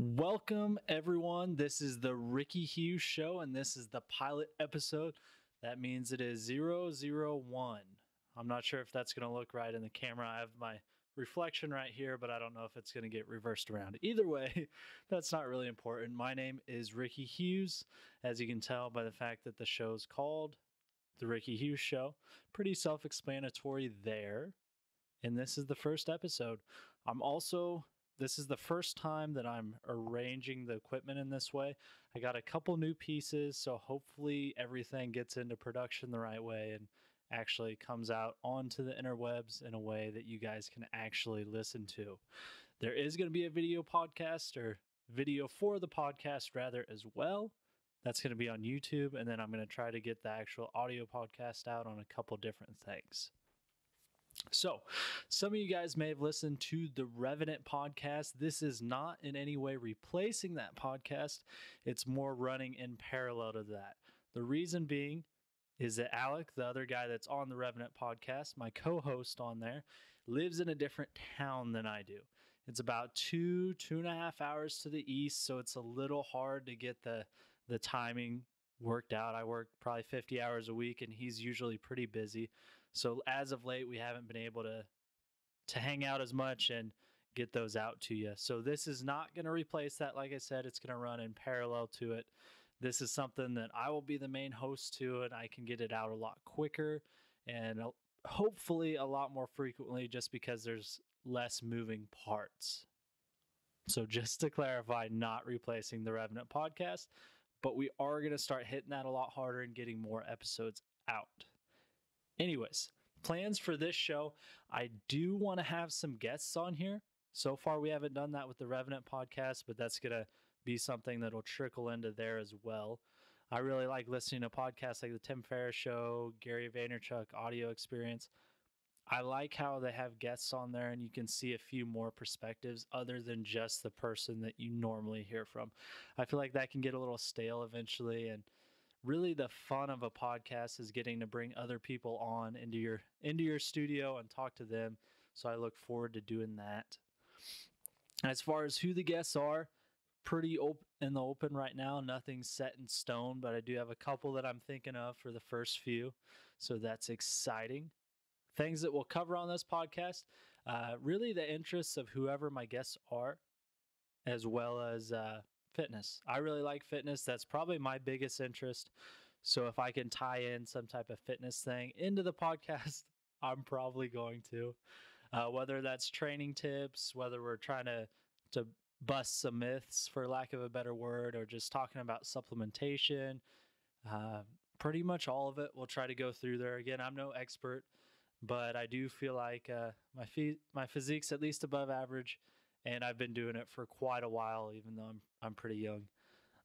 Welcome, everyone. This is the Ricky Huse Show, and this is the pilot episode. That means it is 001. I'm not sure if that's going to look right in the camera. I have my reflection right here, but I don't know if it's going to get reversed around. Either way, that's not really important. My name is Ricky Huse, as you can tell by the fact that the show's called the Ricky Huse Show. Pretty self-explanatory there. And this is the first episode. This is the first time that I'm arranging the equipment in this way. I got a couple new pieces, so hopefully everything gets into production the right way and actually comes out onto the interwebs in a way that you guys can actually listen to. There is going to be a video podcast, or video for the podcast rather, as well. That's going to be on YouTube, and then I'm going to try to get the actual audio podcast out on a couple different things. So, some of you guys may have listened to the Revenant Podcast. This is not in any way replacing that podcast. It's more running in parallel to that. The reason being is that Alec, the other guy that's on the Revenant Podcast, my co-host on there, lives in a different town than I do. It's about 2.5 hours to the east, so it's a little hard to get the timing worked out. I work probably 50 hours a week, and he's usually pretty busy. So as of late, we haven't been able to hang out as much and get those out to you. So this is not going to replace that. Like I said, it's going to run in parallel to it. This is something that I will be the main host to, and I can get it out a lot quicker and hopefully a lot more frequently, just because there's less moving parts. So just to clarify, not replacing the Revenant Podcast, but we are going to start hitting that a lot harder and getting more episodes out. Anyways, plans for this show. I do want to have some guests on here. So far, we haven't done that with the Revenant Podcast, but that's going to be something that'll trickle into there as well. I really like listening to podcasts like the Tim Ferriss Show, Gary Vaynerchuk Audio Experience. I like how they have guests on there and you can see a few more perspectives other than just the person that you normally hear from. I feel like that can get a little stale eventually, and really the fun of a podcast is getting to bring other people on into your studio and talk to them. So I look forward to doing that. As far as who the guests are, pretty in the open right now. Nothing's set in stone, but I do have a couple that I'm thinking of for the first few. So that's exciting. Things that we'll cover on this podcast, really the interests of whoever my guests are, as well as fitness. I really like fitness. That's probably my biggest interest. So if I can tie in some type of fitness thing into the podcast, I'm probably going to. Whether that's training tips, whether we're trying to bust some myths, for lack of a better word, or just talking about supplementation, pretty much all of it we'll try to go through there. Again, I'm no expert, but I do feel like my physique's at least above average. And I've been doing it for quite a while, even though I'm pretty young.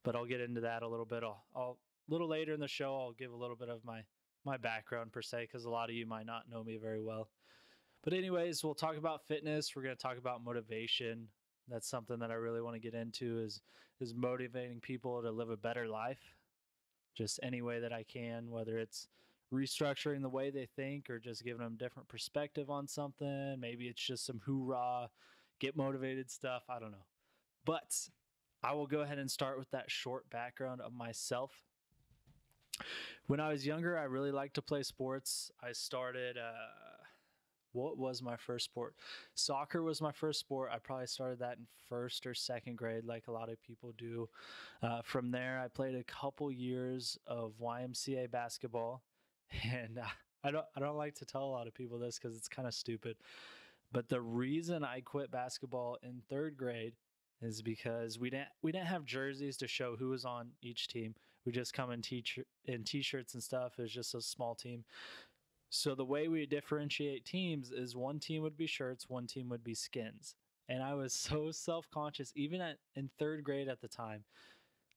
But I'll get into that a little bit. I'll a little later in the show, I'll give a little bit of my background per se, because a lot of you might not know me very well. But anyways, we'll talk about fitness. We're going to talk about motivation. That's something that I really want to get into, is motivating people to live a better life, just any way that I can, whether it's restructuring the way they think or just giving them different perspective on something. Maybe it's just some hoorah, get motivated stuff. I don't know. But I will go ahead and start with that short background of myself. When I was younger, I really liked to play sports. I started, what was my first sport? Soccer was my first sport. I probably started that in first or second grade, like a lot of people do. From there, I played a couple years of YMCA basketball. And I don't like to tell a lot of people this because it's kind of stupid. But the reason I quit basketball in third grade is because we didn't have jerseys to show who was on each team. We just come in t-shirts and stuff. It was just a small team. So the way we differentiate teams is one team would be shirts, one team would be skins. And I was so self-conscious, even in third grade at the time.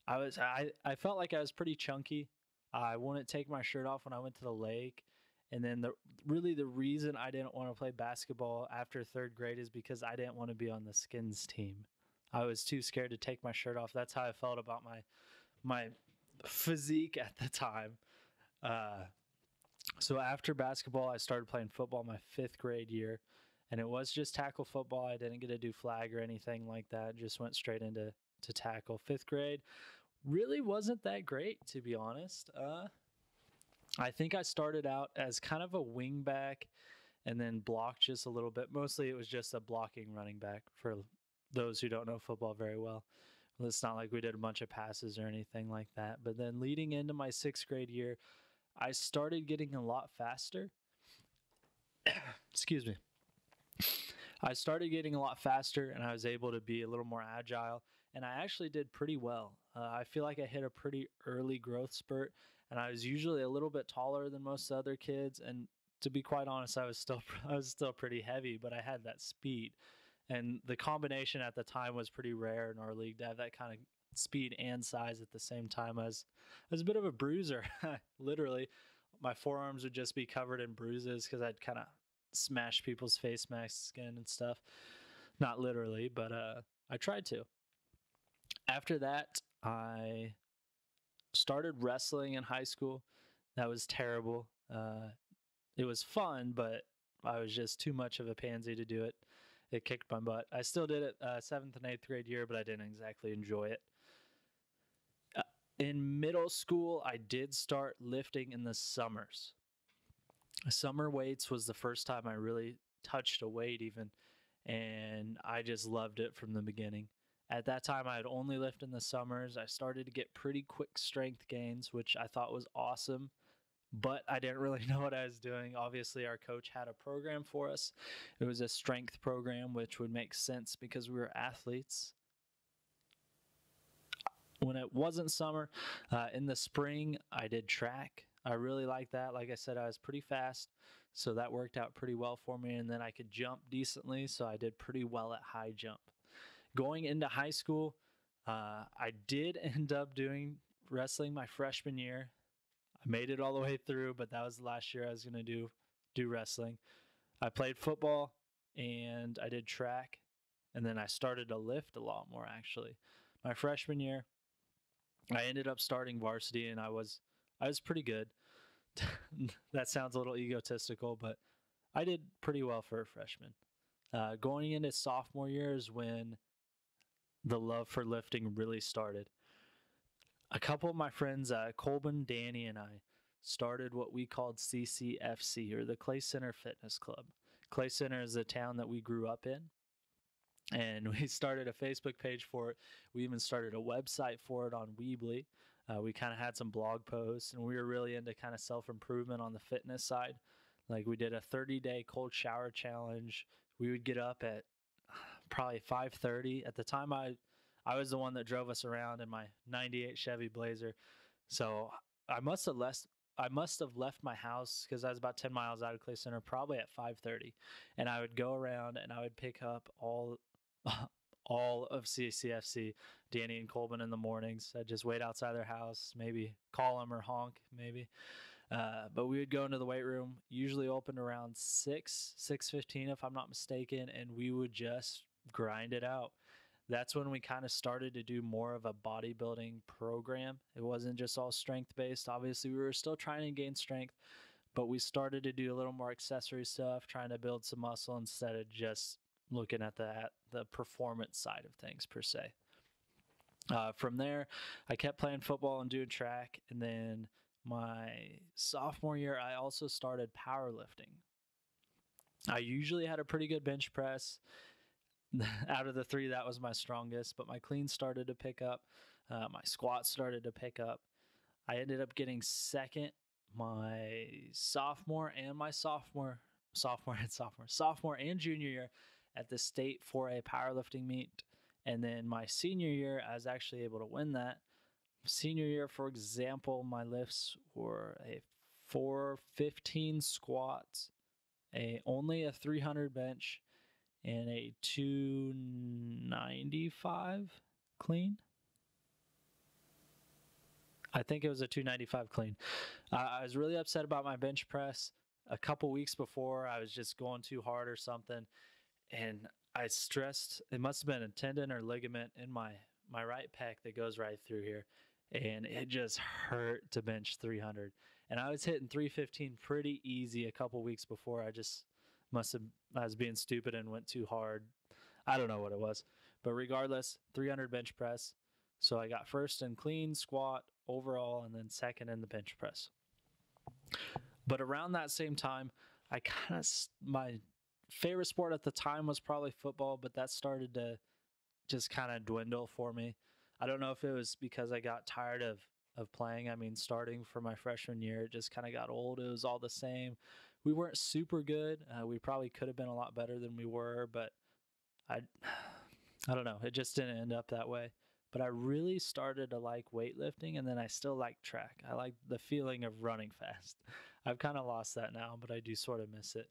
I felt like I was pretty chunky. I wouldn't take my shirt off when I went to the lake. And then the reason I didn't want to play basketball after third grade is because I didn't want to be on the skins team. I was too scared to take my shirt off. That's how I felt about my physique at the time. So after basketball, I started playing football my fifth grade year. And it was just tackle football. I didn't get to do flag or anything like that. Just went straight into to tackle. 5th grade really wasn't that great, to be honest. I think I started out as kind of a wing back and then blocked just a little bit. Mostly it was just a blocking running back for those who don't know football very well. It's not like we did a bunch of passes or anything like that. But then leading into my 6th grade year, I started getting a lot faster. Excuse me. I started getting a lot faster and I was able to be a little more agile. And I actually did pretty well. I feel like I hit a pretty early growth spurt, and I was usually a little bit taller than most other kids. And to be quite honest, I was still pretty heavy, but I had that speed. And the combination at the time was pretty rare in our league to have that kind of speed and size at the same time. I was a bit of a bruiser. Literally, my forearms would just be covered in bruises because I'd kind of smash people's face masks, skin and stuff. Not literally, but I tried to. After that, I started wrestling in high school. That was terrible. It was fun, but I was just too much of a pansy to do it. It kicked my butt. I still did it 7th and 8th grade year, but I didn't exactly enjoy it. In middle school, I did start lifting in the summers. Summer weights was the first time I really touched a weight even, and I just loved it from the beginning. At that time, I had only lifted in the summers. I started to get pretty quick strength gains, which I thought was awesome, but I didn't really know what I was doing. Obviously, our coach had a program for us. It was a strength program, which would make sense because we were athletes. When it wasn't summer, in the spring, I did track. I really liked that. Like I said, I was pretty fast, so that worked out pretty well for me. And then I could jump decently, so I did pretty well at high jump. Going into high school, I did end up doing wrestling my freshman year. I made it all the way through, but that was the last year I was going to do wrestling. I played football and I did track, and then I started to lift a lot more actually. My freshman year, I ended up starting varsity, and I was pretty good. That sounds a little egotistical, but I did pretty well for a freshman. Going into sophomore year is when the love for lifting really started. A couple of my friends, Colbin, Danny, and I started what we called CCFC, or the Clay Center Fitness Club. Clay Center is the town that we grew up in, and we started a Facebook page for it. We even started a website for it on Weebly. We kind of had some blog posts, and we were really into kind of self-improvement on the fitness side. Like, we did a 30-day cold shower challenge. We would get up at probably 5:30. At the time, I was the one that drove us around in my 98 Chevy Blazer. So I must have left my house because I was about 10 miles out of Clay Center, probably at 5:30. And I would go around and I would pick up all of CCFC, Danny and Colbin, in the mornings. I'd just wait outside their house, maybe call them or honk, maybe. But we would go into the weight room, usually opened around 6:15 if I'm not mistaken, and we would just grind it out. That's when we kind of started to do more of a bodybuilding program. It wasn't just all strength-based. Obviously, we were still trying to gain strength, but we started to do a little more accessory stuff, trying to build some muscle instead of just looking at the performance side of things per se. From there, I kept playing football and doing track, and then my sophomore year, I also started powerlifting. I usually had a pretty good bench press. Out of the three, that was my strongest, but my clean started to pick up. My squat started to pick up. I ended up getting second my sophomore and junior year at the state 4A powerlifting meet. And then my senior year, I was actually able to win that. Senior year, for example, my lifts were a 415 squats, only a 300 bench, and a 295 clean. I think it was a 295 clean. I was really upset about my bench press. A couple weeks before, I was just going too hard or something, and I stressed. It must have been a tendon or ligament in my right pec that goes right through here, and it just hurt to bench 300. And I was hitting 315 pretty easy a couple weeks before. I was being stupid and went too hard. I don't know what it was, But regardless, 300 bench press. So I got first in clean, squat, overall, and then second in the bench press. But around that same time, my favorite sport at the time was probably football, but that started to just kind of dwindle for me. I don't know if it was because I got tired of playing. I mean, starting for my freshman year, it just kind of got old. It was all the same. We weren't super good. We probably could have been a lot better than we were, but I don't know. It just didn't end up that way. But I really started to like weightlifting, and then I still like track. I like the feeling of running fast. I've kind of lost that now, but I do sort of miss it.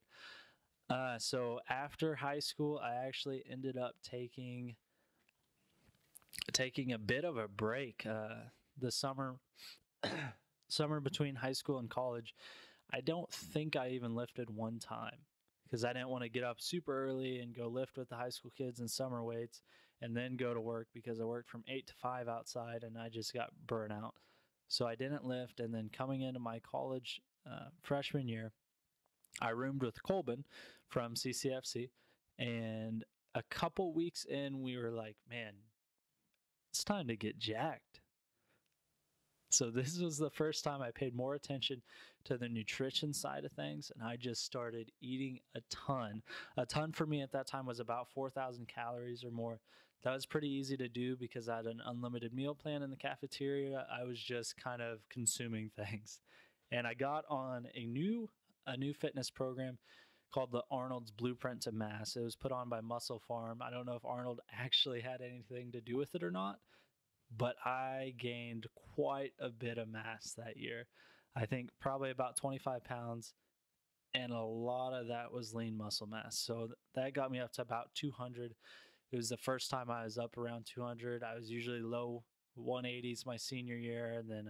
So after high school, I actually ended up taking a bit of a break. The summer between high school and college, I don't think I even lifted one time because I didn't want to get up super early and go lift with the high school kids in summer weights and then go to work because I worked from 8 to 5 outside and I just got burnt out. So I didn't lift. And then coming into my college freshman year, I roomed with Colbin from CCFC. And a couple weeks in, we were like, man, it's time to get jacked. So this was the first time I paid more attention to the nutrition side of things, and I just started eating a ton. A ton for me at that time was about 4,000 calories or more. That was pretty easy to do because I had an unlimited meal plan in the cafeteria. I was just kind of consuming things. And I got on a new fitness program called the Arnold's Blueprint to Mass. It was put on by Muscle Farm. I don't know if Arnold actually had anything to do with it or not, but I gained quite a bit of mass that year. I think probably about 25 pounds, and a lot of that was lean muscle mass. So that got me up to about 200. It was the first time I was up around 200. I was usually low 180s my senior year, and then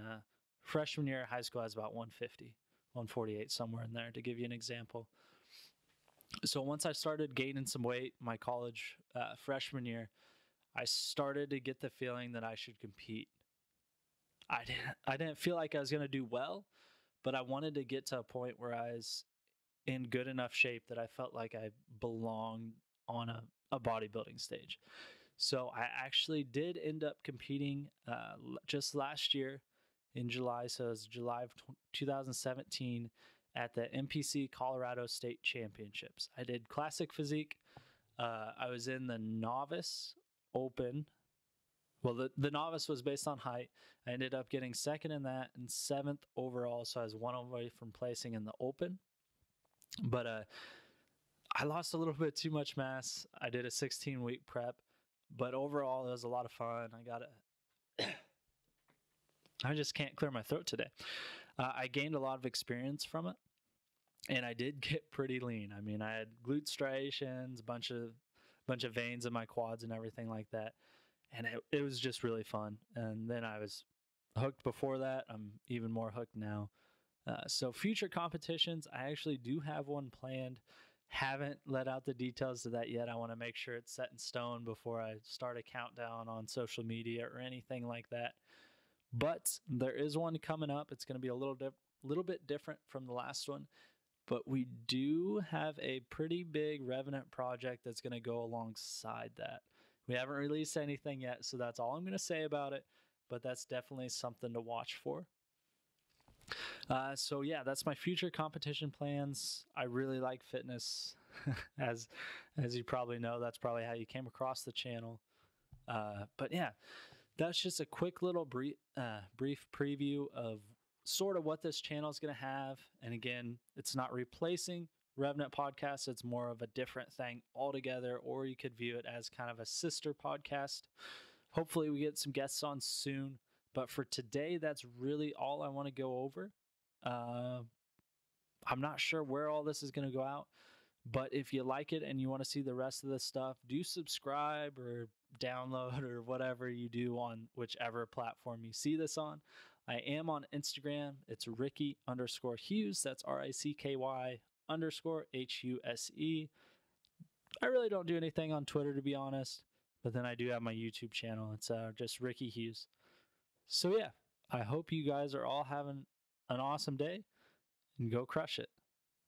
freshman year of high school I was about 150, 148, somewhere in there, to give you an example. So once I started gaining some weight my college freshman year, I started to get the feeling that I should compete. I didn't feel like I was going to do well, but I wanted to get to a point where I was in good enough shape that I felt like I belonged on a bodybuilding stage. So I actually did end up competing just last year in July. So it was July of 2017 at the NPC Colorado State Championships. I did classic physique. I was in the novice open. Well, the novice was based on height. I ended up getting second in that and 7th overall. So I was one away from placing in the open. But I lost a little bit too much mass. I did a 16-week prep. But overall, it was a lot of fun. I just can't clear my throat today. I gained a lot of experience from it. And I did get pretty lean. I mean, I had glute striations, a bunch of veins in my quads and everything like that. And it was just really fun. And then I was hooked before that. I'm even more hooked now. So future competitions, I actually do have one planned. Haven't let out the details of that yet. I want to make sure it's set in stone before I start a countdown on social media or anything like that. But there is one coming up. It's going to be a little bit different from the last one. But we do have a pretty big Revenant project that's going to go alongside that. We haven't released anything yet, so that's all I'm going to say about it. But that's definitely something to watch for. So yeah, that's my future competition plans. I really like fitness. as you probably know, that's probably how you came across the channel. But yeah, that's just a quick little brief preview of sort of what this channel is going to have. And again, it's not replacing Revenant Podcast. It's more of a different thing altogether, or you could view it as kind of a sister podcast. Hopefully we get some guests on soon. But for today, that's really all I want to go over. I'm not sure where all this is going to go out, but if you like it and you want to see the rest of this stuff, do subscribe or download or whatever you do on whichever platform you see this on. I am on Instagram. It's Ricky_Huse. That's RICKY_HUSE. I really don't do anything on Twitter, to be honest, but then I do have my YouTube channel. It's just Ricky Huse. So yeah, I hope you guys are all having an awesome day and go crush it.